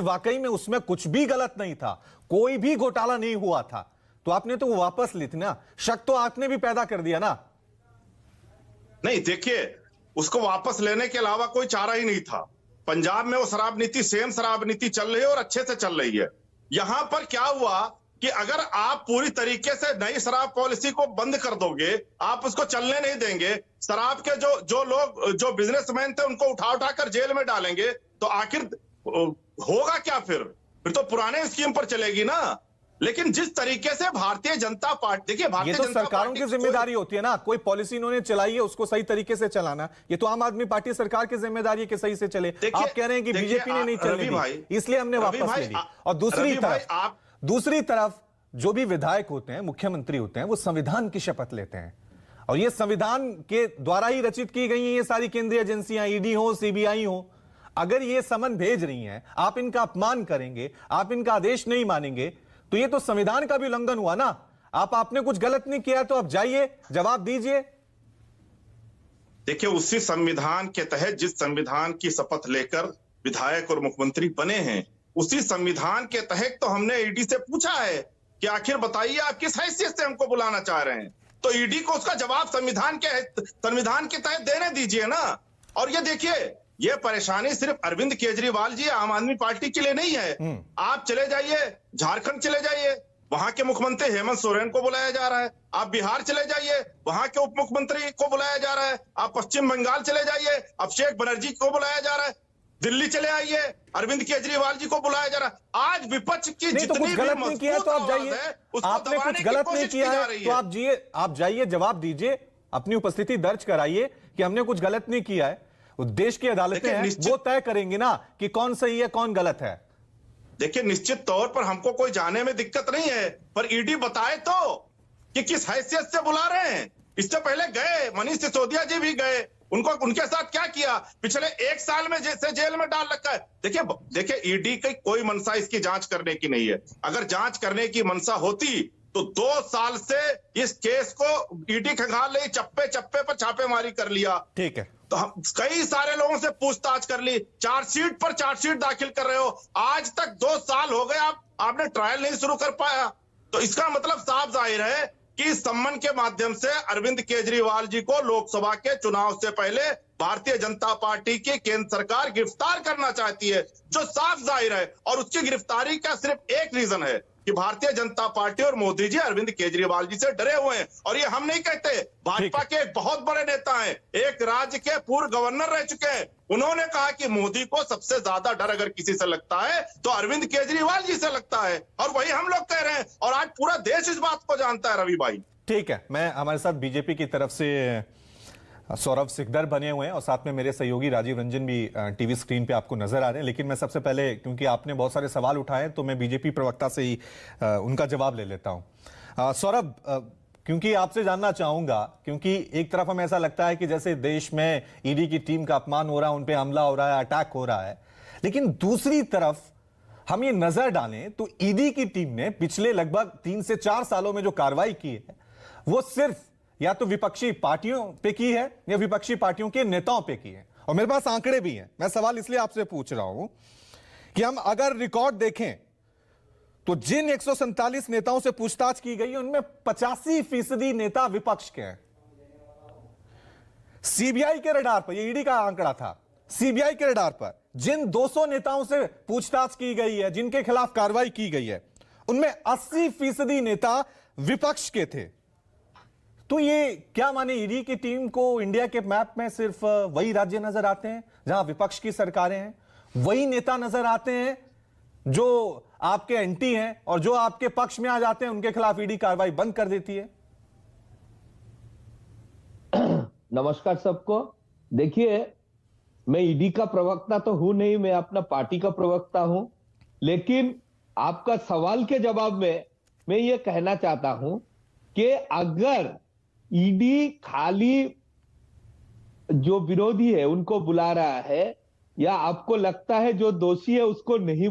अगर वाकई में उसमें कुछ भी गलत नहीं था, कोई भी घोटाला नहीं हुआ था, तो आपने तो वो वापस ली थी ना। शक तो आपने भी पैदा कर दिया ना। नहीं, देखिए, उसको वापस लेने के अलावा कोई चारा ही नहीं था। पंजाब में वो शराब नीति, सेम शराब नीति चल रही है और अच्छे से चल रही है। यहां पर क्या हुआ कि अगर आप पूरी तरीके से नई शराब पॉलिसी को बंद कर दोगे, आप उसको चलने नहीं देंगे, शराब के जो लोग, जो बिजनेसमैन थे, उनको उठा उठाकर जेल में डालेंगे, तो आखिर होगा क्या? फिर तो पुराने स्कीम पर चलेगी ना। लेकिन जिस तरीके से भारतीय जनता पार्टी, देखिए, भारतीय ये तो जनता सरकारों की जिम्मेदारी होती है ना, कोई पॉलिसी इन्होंने चलाई है उसको सही तरीके से चलाना। ये तो आम आदमी पार्टी सरकार की जिम्मेदारी है कि सही से चले। आप कह रहे हैं कि बीजेपी ने नहीं चलने दी, इसलिए हमने वापस ले ली। और दूसरी तरफ जो भी विधायक होते हैं, मुख्यमंत्री होते हैं, वो संविधान की शपथ लेते हैं, और ये संविधान के द्वारा ही रचित की गई है ये सारी केंद्रीय एजेंसियां, ईडी हो, सीबीआई हो। अगर ये समन भेज रही हैं, आप इनका अपमान करेंगे, आप इनका आदेश नहीं मानेंगे, तो ये तो संविधान का भी उल्लंघन हुआ ना। आपने कुछ गलत नहीं किया, तो आप जाइए, जवाब दीजिए। देखिए, उसी संविधान के तहत, जिस संविधान की शपथ लेकर विधायक और मुख्यमंत्री बने हैं, उसी संविधान के तहत तो हमने ईडी से पूछा है कि आखिर बताइए आप किस हैसियत से हमको बुलाना चाह रहे हैं। तो ईडी को उसका जवाब संविधान के तहत देने दीजिए ना। और ये देखिए, ये परेशानी सिर्फ अरविंद केजरीवाल जी, आम आदमी पार्टी के लिए नहीं है। आप चले जाइए, झारखंड चले जाइए, वहां के मुख्यमंत्री हेमंत सोरेन को बुलाया जा रहा है। आप बिहार चले जाइए, वहां के उप मुख्यमंत्री को बुलाया जा रहा है। आप पश्चिम बंगाल चले जाइए, अभिषेक बनर्जी को बुलाया जा रहा है। दिल्ली चले आइए, अरविंद केजरीवाल जी को बुलाया जा रहा है। आज विपक्ष की जितनी कुछ गलत नहीं किया तो आप जाइए, आपने कुछ गलत नहीं किया है तो आप जाइए, जवाब दीजिए, अपनी उपस्थिति दर्ज कराइए कि हमने कुछ गलत नहीं किया है। देश की अदालतें हैं, वो तय करेंगी ना कि कौन सही है कौन गलत है। देखिए, निश्चित तौर पर हमको कोई जाने में दिक्कत नहीं है, पर ईडी बताए तो कि किस हैसियत से बुला रहे हैं। इससे पहले गए, मनीष सिसोदिया जी भी गए, उनके साथ क्या किया? पिछले 1 साल में जैसे जेल में डाल रखा है। देखिए, ईडी की कोई मंशा इसकी जांच करने की नहीं है। अगर जांच करने की मंशा होती तो 2 साल से इस केस को ईडी खंगाल रही, चप्पे चप्पे पर छापेमारी कर लिया। ठीक है, तो हम कई सारे लोगों से पूछताछ कर ली, चार्जशीट पर चार्जशीट दाखिल कर रहे हो। आज तक 2 साल हो गए, आपने ट्रायल नहीं शुरू कर पाया। तो इसका मतलब साफ जाहिर है कि इस सम्मन के माध्यम से अरविंद केजरीवाल जी को लोकसभा के चुनाव से पहले भारतीय जनता पार्टी की केंद्र सरकार गिरफ्तार करना चाहती है, जो साफ जाहिर है। और उसकी गिरफ्तारी का सिर्फ एक रीजन है कि भारतीय जनता पार्टी और मोदी जी अरविंद केजरीवाल जी से डरे हुए हैं। और ये हम नहीं कहते, भाजपा के एक बहुत बड़े नेता हैं, एक राज्य के पूर्व गवर्नर रह चुके हैं, उन्होंने कहा कि मोदी को सबसे ज्यादा डर अगर किसी से लगता है तो अरविंद केजरीवाल जी से लगता है। और वही हम लोग कह रहे हैं, और आज पूरा देश इस बात को जानता है। रवि भाई, ठीक है, मैं हमारे साथ बीजेपी की तरफ से सौरभ सिकदर बने हुए हैं और साथ में मेरे सहयोगी राजीव रंजन भी टीवी स्क्रीन पे आपको नजर आ रहे हैं। लेकिन मैं सबसे पहले, क्योंकि आपने बहुत सारे सवाल उठाए, तो मैं बीजेपी प्रवक्ता से ही उनका जवाब ले लेता हूं। सौरभ, क्योंकि आपसे जानना चाहूंगा, क्योंकि एक तरफ हमें ऐसा लगता है कि जैसे देश में ईडी की टीम का अपमान हो रहा है, उन पर हमला हो रहा है, अटैक हो रहा है, लेकिन दूसरी तरफ हम ये नजर डालें तो ईडी की टीम ने पिछले लगभग 3 से 4 सालों में जो कार्रवाई की है, वो सिर्फ या तो विपक्षी पार्टियों पे की है या विपक्षी पार्टियों के नेताओं पे की है। और मेरे पास आंकड़े भी हैं। मैं सवाल इसलिए आपसे पूछ रहा हूं कि हम अगर रिकॉर्ड देखें तो जिन 147 नेताओं से पूछताछ की गई है, उनमें 85% नेता विपक्ष के हैं। सीबीआई के रडार पर, यह ईडी का आंकड़ा था, सीबीआई के रडार पर जिन 200 नेताओं से पूछताछ की गई है, जिनके खिलाफ कार्रवाई की गई है, उनमें 80% नेता विपक्ष के थे। तो ये क्या माने, ईडी की टीम को इंडिया के मैप में सिर्फ वही राज्य नजर आते हैं जहां विपक्ष की सरकारें हैं, वही नेता नजर आते हैं जो आपके एंटी हैं, और जो आपके पक्ष में आ जाते हैं उनके खिलाफ ईडी कार्रवाई बंद कर देती है? नमस्कार सबको। देखिए, मैं ईडी का प्रवक्ता तो हूं नहीं, मैं अपना पार्टी का प्रवक्ता हूं। लेकिन आपका सवाल के जवाब में मैं ये कहना चाहता हूं कि अगर ईडी खाली जो विरोधी है उनको बुला रहा है, या आपको लगता है जो दोषी है उसको नहीं